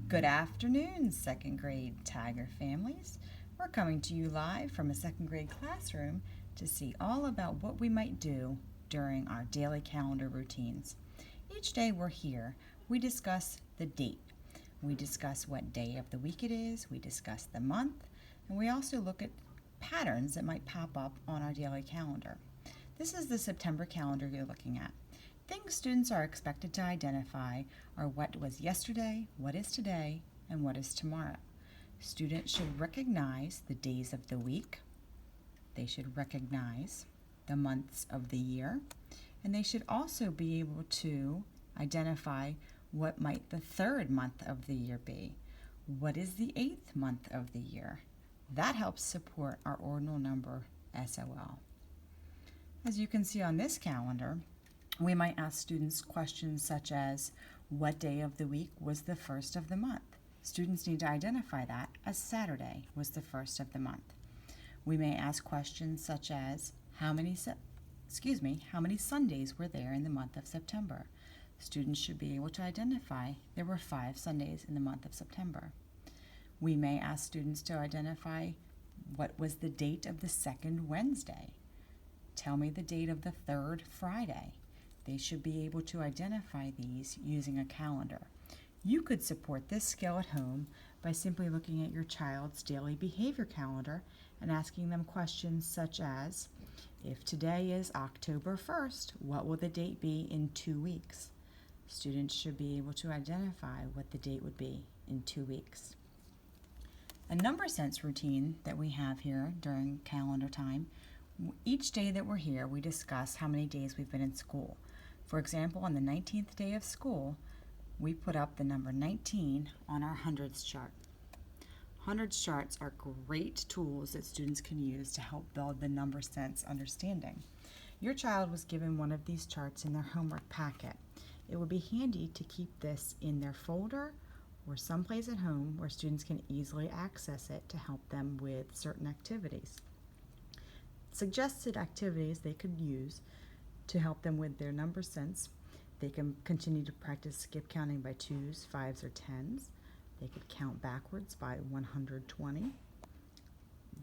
Good afternoon, second grade Tiger families. We're coming to you live from a second grade classroom to see all about what we might do during our daily calendar routines. Each day we're here, we discuss the date. We discuss what day of the week it is, we discuss the month, and we also look at patterns that might pop up on our daily calendar. This is the September calendar you're looking at. Things students are expected to identify are what was yesterday, what is today, and what is tomorrow. Students should recognize the days of the week. They should recognize the months of the year. And they should also be able to identify what might the third month of the year be. What is the eighth month of the year? That helps support our ordinal number SOL. As you can see on this calendar, we might ask students questions such as, what day of the week was the first of the month? Students need to identify that as Saturday was the first of the month. We may ask questions such as, how many Sundays were there in the month of September? Students should be able to identify there were 5 Sundays in the month of September. We may ask students to identify what was the date of the second Wednesday. Tell me the date of the third Friday. They should be able to identify these using a calendar. You could support this skill at home by simply looking at your child's daily behavior calendar and asking them questions such as, if today is October 1st, what will the date be in 2 weeks? Students should be able to identify what the date would be in 2 weeks. A number sense routine that we have here during calendar time, each day that we're here, we discuss how many days we've been in school. For example, on the 19th day of school, we put up the number 19 on our hundreds chart. Hundreds charts are great tools that students can use to help build the number sense understanding. Your child was given one of these charts in their homework packet. It would be handy to keep this in their folder or someplace at home where students can easily access it to help them with certain activities. Suggested activities they could use to help them with their number sense. They can continue to practice skip counting by 2s, 5s, or 10s. They could count backwards by 120.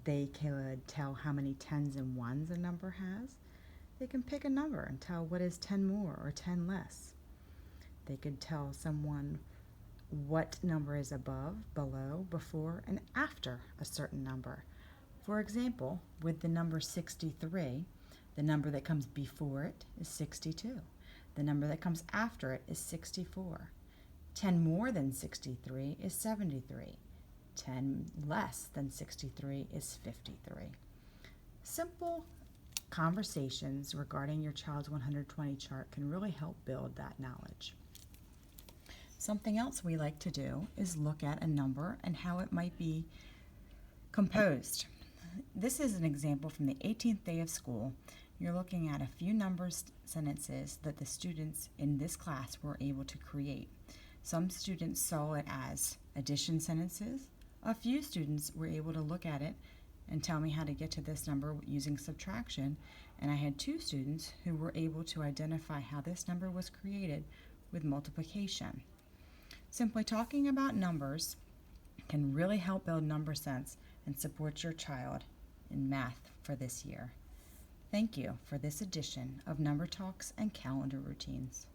They could tell how many 10s and 1s a number has. They can pick a number and tell what is 10 more or 10 less. They could tell someone what number is above, below, before, and after a certain number. For example, with the number 63, the number that comes before it is 62. The number that comes after it is 64. 10 more than 63 is 73. 10 less than 63 is 53. Simple conversations regarding your child's 120 chart can really help build that knowledge. Something else we like to do is look at a number and how it might be composed. This is an example from the 18th day of school. You're looking at a few numbers sentences that the students in this class were able to create. Some students saw it as addition sentences. A few students were able to look at it and tell me how to get to this number using subtraction, and I had 2 students who were able to identify how this number was created with multiplication. Simply talking about numbers can really help build number sense and support your child in math for this year. Thank you for this edition of Number Talks and Calendar Routines.